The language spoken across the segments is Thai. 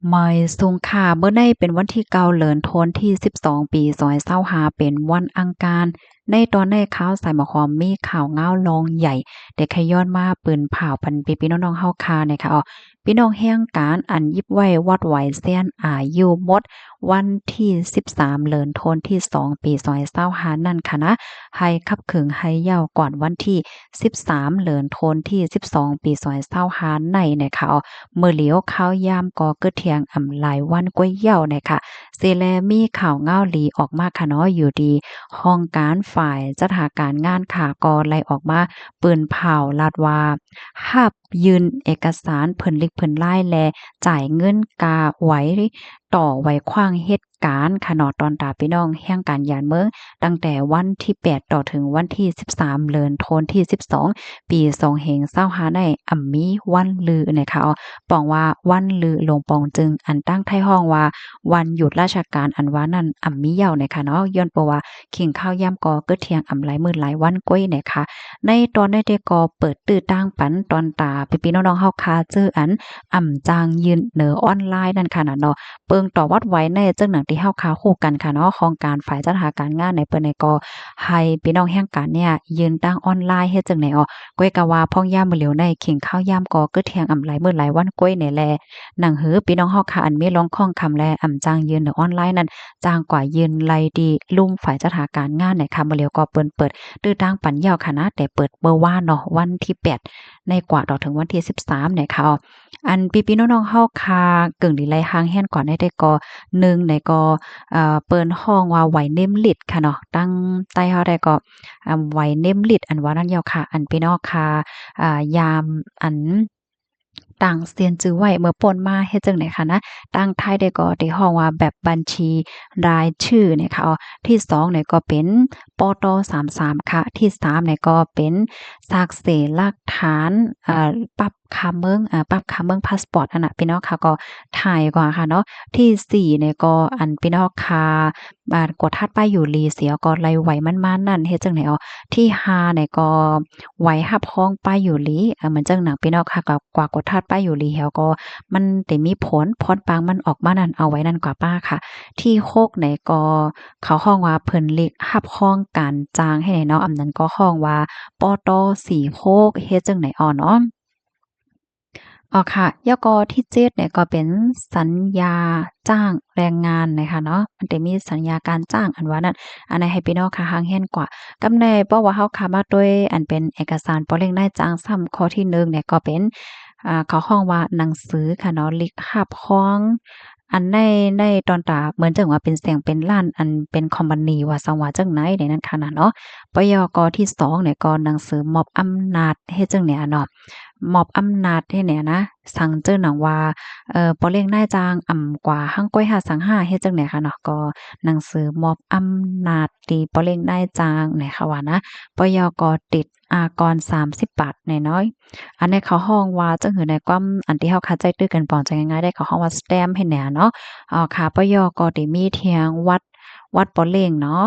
ไม่สุงค่ะเมื่อในเป็นวันที่9เดือนธันวาคมที่12ปี2025เป็นวันอังคารในตอนในข่าวสายหมอหอมมีข่าวง้าวรองใหญ่ได้ขย้อนมาปืนเผาพันพี่น้องๆเฮาค่ะนะคะพี่น้องแห่งการอันยิบไว้วัดไหวเซียนอายุหมดวันที่13เดือนธันวาคมที่2ปี2025นั่นค่ะนะให้คับขึงให้ยาวก่อนวันที่13เดือนธันวาคมที่12ปี2025ในนะคะมื้อเหลียวข้าวยามก็เกิดเที่ยงอำหลายวันกว่าเหย้านะคะสิแลมีข่าวง้าวหลีออกมาค่ะเนาะอยู่ดีห้องการฝ่ายจัดหาการงานค่ะก็ไล่ออกมาปืนเผาลาดว่าหับยืนเอกสารเพิ่นลิกเพิ่นลายแลจ่ายเงินกาไว้ต่อไว้ขว้างเหตุการณ์ค่ะเนาะตอนตาพี่น้องแห่งการยานเมืองตั้งแต่วันที่8ต่อถึงวันที่13เดือนธันวาคมที่12ปี2525ในอั่มมีวันลือนะคะปองว่าวันลือลงปองจึงอันตั้งไทห้องว่าวันหยุดราชการอันว่านั้นมียาวนะคะเนาะย้อนเพราะว่าขิงข้าวยามก็เกิดเที่ยงหลายมื้อหลายวันก้อยนะคะในตอนได้ก็เปิดตื้อตั้งปันตอนตาพี่ๆน้องๆเฮาคาเจออันจางยืนเหนือออนไลน์นั่นค่ะน่ะเนาะเปิงต่อวัดไว้ในจังหนังที่เฮาคาคู่กันค่ะเนาะของการฝ่ายจัดหาการงานในเปิ้นในก็ให้พี่น้องแห่งการเนี่ยยืนตั้งออนไลน์เฮ็ดจังไหนก้อยกะว่าพ่องย่ามมื้อเหลียวในขิงข้าวยามก็เกิดเที่ยงหลายมื้อหลายวันก้อยนี่แลหนังหือพี่น้องเฮาค่ะอันมีลองข้องคำแลจางยืนเหนือออนไลน์นั้นจางกว่ายืนไลดีลุ่มฝ่ายจัดหาการงานในค่ะมื้อเหลียวก็เปิ้นเปิดตื้อตั้งปันยาวค่ะนะแต่เปิดเบอร์ว่าเนาะวันที่8ในกว่าต่อถึงวันที่13เนี่ยค่ะอันพี่ๆน้องๆเฮาคากึ่งดีไลหางแฮ่นก่อนได้ก็1ในก็เปิ้นฮ้องว่าไหวเนมลิดค่ะเนาะตั้งใต้เฮาได้ก็ไหวเนมลิดอันว่านั้นยาวค่ะอันพี่น้องค่ะยามอันต่างเซียนจื้อไว้เมื่อป่นมาเฮ็ดจังได๋คะนะตั้งท้ายได้ก็ได้ฮ้องว่าแบบบัญชีรายชื่อเนี่ยค่ะที่2เนี่ยก็เป็นปต33ค่ะที่3เนี่ยก็เป็นซากเสหลักฐานปรับคาเมืองปรับคาเมืองพาสปอร์ตอันน่ะพี่น้องค่ะก็ถ่ายกว่าค่ะเนาะที่4เนี่ยก็อันพี่น้องค่ะกดทัดป้ายอยู่ลีเสียก็ไล่ไหวมันๆนั่นเฮ็ดจังได๋ที่5เนี่ยก็ไหวรับรองป้ายอยู่ลีเหมือนจังหนังพี่น้องค่ะก็กว่ากดทัดป้ายอยู่ลีแล้วก็มันได้มีผลพรปางมันออกมานั่นเอาไว้นั่นกว่าป้าค่ะที่6เนี่ยก็เขาฮ้องว่าเพิ่นเล็กรับรองการจ้างให้เนาะอันนั้นก็ฮ้องว่าปต46เฮ็ดจังได๋เนาะ ค่ะแล้วก็ที่7เนี่ยก็เป็นสัญญาจ้างแรงงานนะคะเนาะมันจะมีสัญญาการจ้างอันว่านั้นอันนั้นให้พี่น้องค่ะฮังแฮ่นกว่ากำาในเพราะว่าเฮาค่ะมาด้วยอันเป็นเอกสารปอเร่งนายจ้างซ้ำข้อที่1เนี่ยก็เป็นเขาฮ้องว่าหนังสือค่ะเนาะลิกรับรองอันในตอนตาเหมือนจังว่าเป็นแสงเป็นล้านอันเป็นคอมพานีว่าซังว่าจังไหนในนั้นค่ะน่ะเนาะปยกที่2เนี่ยก็หนังสือมอบอำนาจเฮ็ดจังเนี่ยเนาะ มอบอำนาจให้เนี่ยนะสั่งเจิ้นหนังว่าปอเลี้ยงนายจ้างกว่าหั้งก้อยหาสังหาเฮ็ดจั่งใดค่ะเนาะก็หนังสือมอบอำนาจตีปอเลี้ยงนายจ้างเนี่ยค่ะว่านะปยกติดอากร30บาทน้อยๆอันนี้เขาฮ้องว่าจั่งหือในความอันที่เฮาเข้าใจตื้อกันปองใจง่ายๆได้เขาฮ้องว่าสแตมป์ให้แหน่เนาะค่ะปยกติมีเที่ยงวัดปอเล้งเนาะ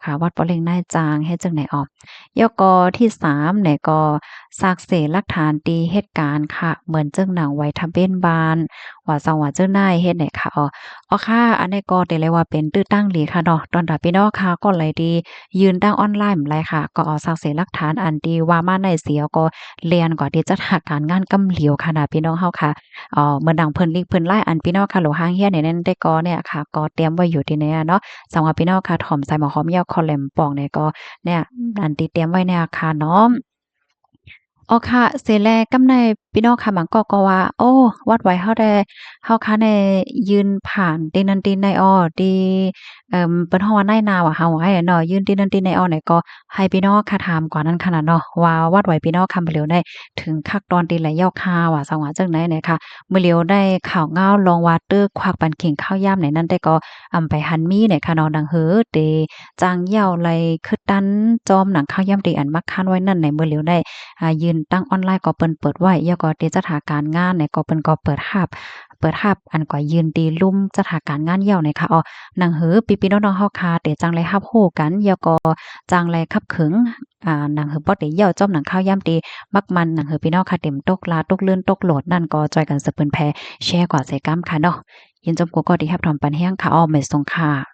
ค่ะวัดปอเล้งนายจ้างเฮ็ดจั่งใดยกที่3เนี่ยก็ซากเศษหลักฐานตีเหตุการณ์ค่ะเหมือนเจิ้งหนังไว้ทำเป็นบานว่าจังหว่าเจ้านายเฮ็ดไหนค่ะค่ะอันนี้ก็ได้เลยว่าเป็นตื้อตั้งหลีค่ะเนาะตอนถ้าพี่น้องค่ะก็เลยดียืนตั้งออนไลน์ไรค่ะก็เอาซากเศษหลักฐานอันที่ว่ามาในเสียก็เรียนกว่าที่จะหาการงานกำเหลียวค่ะนะพี่น้องเฮาค่ะเหมือนดังเพิ่นลิกเพิ่นไล่อันพี่น้องค่ะโหลหางเฮียนนั้นได้ก็เนี่ยค่ะก็เตรียมไว้อยู่ที่เนี่ยเนาะสำหรับพี่น้องค่ะถ่อมใส่หมอหอมยาวคอแหลมปองเนี่ยก็เนี่ยอันที่เตรียมไว้เนี่ยค่ะเนาะ ค่ะเสร็จแล้วกำในพี่น้องค่ะหมังก็ว่าโอ้วัดไหวเฮาได้เฮาค่ะได้ยืนผ่านตีนันตีในตีเปิ้นฮ้องว่านายนาว่าเฮาให้อะเนาะยืนตีนันตีในเนี่ยก็ให้พี่น้องค่ะถามกว่านั้นขนาดเนาะว่าวัดไหวพี่น้องคำเหลียวได้ถึงคักตอนตีไหลยาวคาว่าสังว่าจังไหนเนี่ยค่ะมื้อเหลียวได้ข่าวง้าวลองว่าเตื้อควักปันขิงข้าวยามไหนนั้นได้ก็ไปหันมีเนี่ยค่ะเนาะดังเฮ้อเตจางเหย้าไหลคือตันจอมหนังข้าวยามเตอันมักคันไว้นั่นในมื้อเหลียวได้ ยืนตั้งออนไลน์ก็เปิ้นเปิดไว้แล้วก็ที่สถานการณ์งานเนี่ยก็เปิ้นก็เปิดรับ เปิดรับอันก็ยืนดีลุ่มสถานการณ์งานเหย้าในค่ะหนังหือพี่ๆน้องๆเฮาค่ะเตจังไรรับรู้กันแล้วก็จังไรคับขึงหนังหือบ่ได้เหย้าจ้อมหนังข้าวยามตีมักมันหนังหือพี่น้องค่ะเต็มตกลาตกเลื่อนตกโหลดนั่นก็จอยกันสะเปิ้นแพแชร์กว่าใส่กัมค่ะเนาะยินจมกูก็ดีรับถอมปันแห้งค่ะไม่ทรงค่ะ